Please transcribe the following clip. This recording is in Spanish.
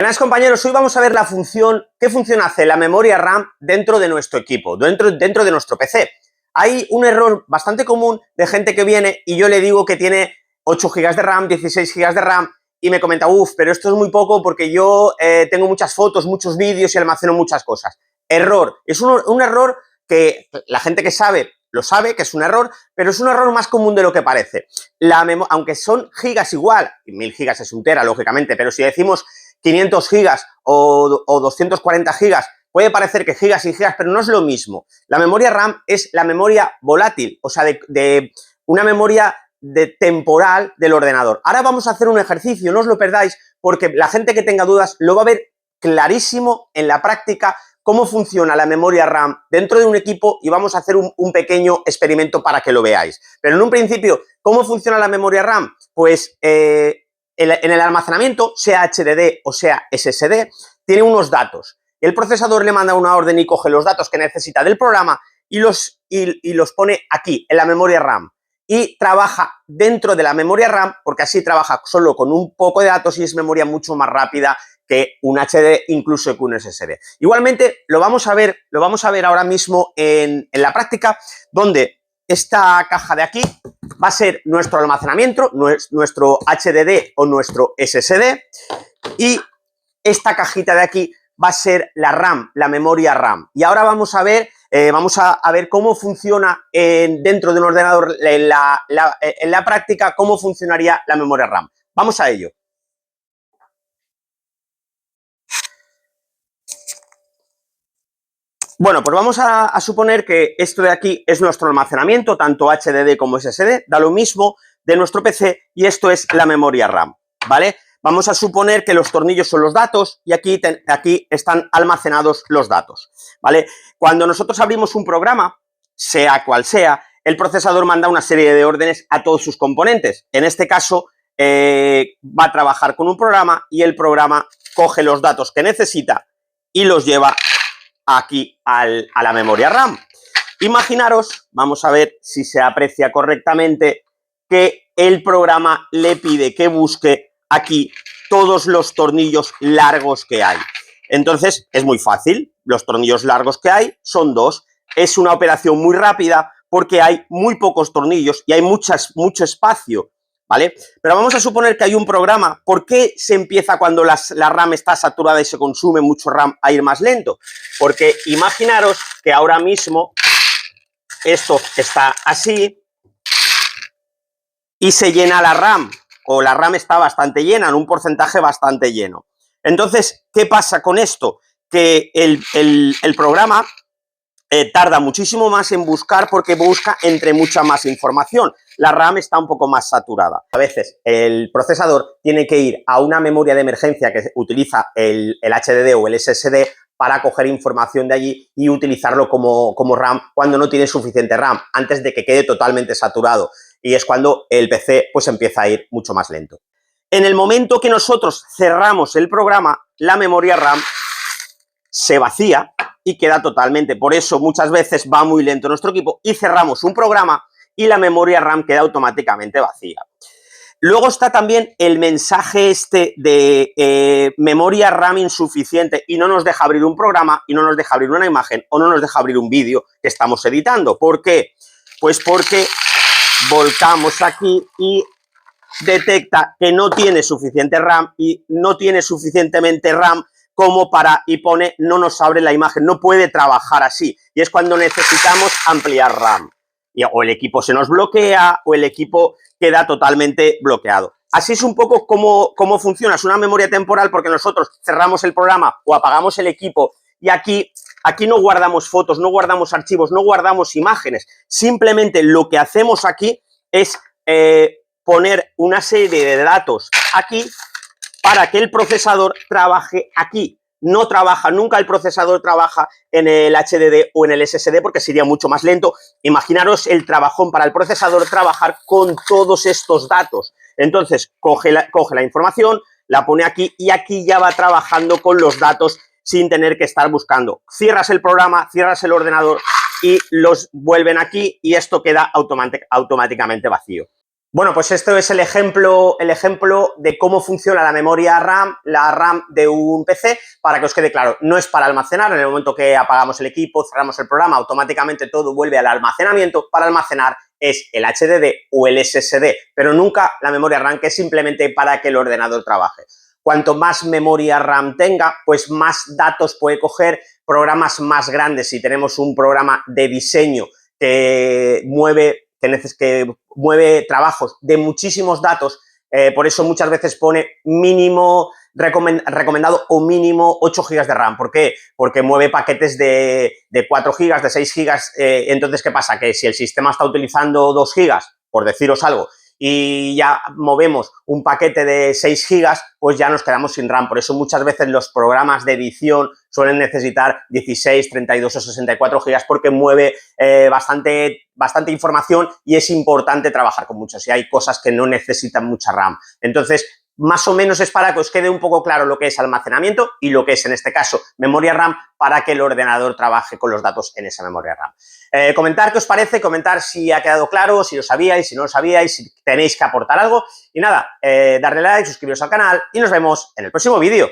Buenas compañeros, hoy vamos a ver qué función hace la memoria RAM dentro de nuestro equipo, dentro de nuestro PC. Hay un error bastante común de gente que viene y yo le digo que tiene 8 GB de RAM, 16 GB de RAM y me comenta, pero esto es muy poco porque yo tengo muchas fotos, muchos vídeos y almaceno muchas cosas. Error, es un error que la gente que sabe lo sabe, que es un error, pero es un error más común de lo que parece. Aunque son gigas igual, 1000 gigas es un tera, lógicamente, pero si decimos 500 gigas o 240 gigas, puede parecer que gigas y gigas, pero no es lo mismo. La memoria RAM es la memoria volátil, o sea, de una memoria temporal del ordenador. Ahora vamos a hacer un ejercicio, no os lo perdáis, porque la gente que tenga dudas lo va a ver clarísimo en la práctica cómo funciona la memoria RAM dentro de un equipo y vamos a hacer un pequeño experimento para que lo veáis. Pero en un principio, ¿cómo funciona la memoria RAM? Pues en el almacenamiento, sea HDD o sea SSD, tiene unos datos. El procesador le manda una orden y coge los datos que necesita del programa y los pone aquí, en la memoria RAM. Y trabaja dentro de la memoria RAM, porque así trabaja solo con un poco de datos y es memoria mucho más rápida que un HD, incluso que un SSD. Igualmente, lo vamos a ver ahora mismo en la práctica, donde esta caja de aquí va a ser nuestro almacenamiento, nuestro HDD o nuestro SSD, y esta cajita de aquí va a ser la RAM, la memoria RAM. Y ahora vamos a ver cómo funciona dentro de un ordenador en la práctica, cómo funcionaría la memoria RAM. Vamos a ello. Bueno, pues vamos a suponer que esto de aquí es nuestro almacenamiento, tanto HDD como SSD, da lo mismo de nuestro PC y esto es la memoria RAM, ¿vale? Vamos a suponer que los tornillos son los datos y aquí están almacenados los datos, ¿vale? Cuando nosotros abrimos un programa, sea cual sea, el procesador manda una serie de órdenes a todos sus componentes. En este caso, va a trabajar con un programa y el programa coge los datos que necesita y los lleva aquí a la memoria RAM. Imaginaros, vamos a ver si se aprecia correctamente, que el programa le pide que busque aquí todos los tornillos largos que hay. Entonces, es muy fácil. Los tornillos largos que hay son 2. Es una operación muy rápida porque hay muy pocos tornillos y hay mucho espacio, ¿vale? Pero vamos a suponer que hay un programa. ¿Por qué se empieza cuando la RAM está saturada y se consume mucho RAM a ir más lento? Porque imaginaros que ahora mismo esto está así y se llena la RAM, o la RAM está bastante llena, en un porcentaje bastante lleno. Entonces, ¿qué pasa con esto? Que el programa tarda muchísimo más en buscar porque busca entre mucha más información. La RAM está un poco más saturada. A veces el procesador tiene que ir a una memoria de emergencia que utiliza el HDD o el SSD para coger información de allí y utilizarlo como RAM cuando no tiene suficiente RAM, antes de que quede totalmente saturado. Y es cuando el PC pues empieza a ir mucho más lento. En el momento que nosotros cerramos el programa, la memoria RAM se vacía y queda totalmente. Por eso muchas veces va muy lento nuestro equipo y cerramos un programa y la memoria RAM queda automáticamente vacía. Luego está también el mensaje este de memoria RAM insuficiente y no nos deja abrir un programa y no nos deja abrir una imagen o no nos deja abrir un vídeo que estamos editando. ¿Por qué? Pues porque volcamos aquí y detecta que no tiene suficiente RAM y no tiene suficientemente RAM como y pone no nos abre la imagen, no puede trabajar así. Y es cuando necesitamos ampliar RAM. O el equipo se nos bloquea o el equipo queda totalmente bloqueado. Así es un poco cómo funciona. Es una memoria temporal porque nosotros cerramos el programa o apagamos el equipo y aquí no guardamos fotos, no guardamos archivos, no guardamos imágenes. Simplemente lo que hacemos aquí es poner una serie de datos aquí para que el procesador trabaje aquí. No trabaja, nunca el procesador trabaja en el HDD o en el SSD porque sería mucho más lento. Imaginaros el trabajón para el procesador trabajar con todos estos datos. Entonces, coge la información, la pone aquí y aquí ya va trabajando con los datos sin tener que estar buscando. Cierras el programa, cierras el ordenador y los vuelven aquí y esto queda automáticamente vacío. Bueno, pues esto es el ejemplo de cómo funciona la RAM de un PC, para que os quede claro. No es para almacenar, en el momento que apagamos el equipo, cerramos el programa, automáticamente todo vuelve al almacenamiento. Para almacenar es el HDD o el SSD, pero nunca la memoria RAM, que es simplemente para que el ordenador trabaje. Cuanto más memoria RAM tenga, pues más datos puede coger, programas más grandes. Si tenemos un programa de diseño que mueve trabajos de muchísimos datos, por eso muchas veces pone mínimo recomendado o mínimo 8 GB de RAM. ¿Por qué? Porque mueve paquetes de 4 GB, de 6 GB. Entonces, ¿qué pasa? Que si el sistema está utilizando 2 GB, por deciros algo, y ya movemos un paquete de 6 gigas, pues ya nos quedamos sin RAM. Por eso muchas veces los programas de edición suelen necesitar 16, 32 o 64 gigas, porque mueve bastante información y es importante trabajar con muchos. Y hay cosas que no necesitan mucha RAM. Entonces, más o menos es para que os quede un poco claro lo que es almacenamiento y lo que es, en este caso, memoria RAM, para que el ordenador trabaje con los datos en esa memoria RAM. Comentar qué os parece, comentar si ha quedado claro, si lo sabíais, si no lo sabíais, si tenéis que aportar algo. Y nada, darle like, suscribiros al canal y nos vemos en el próximo vídeo.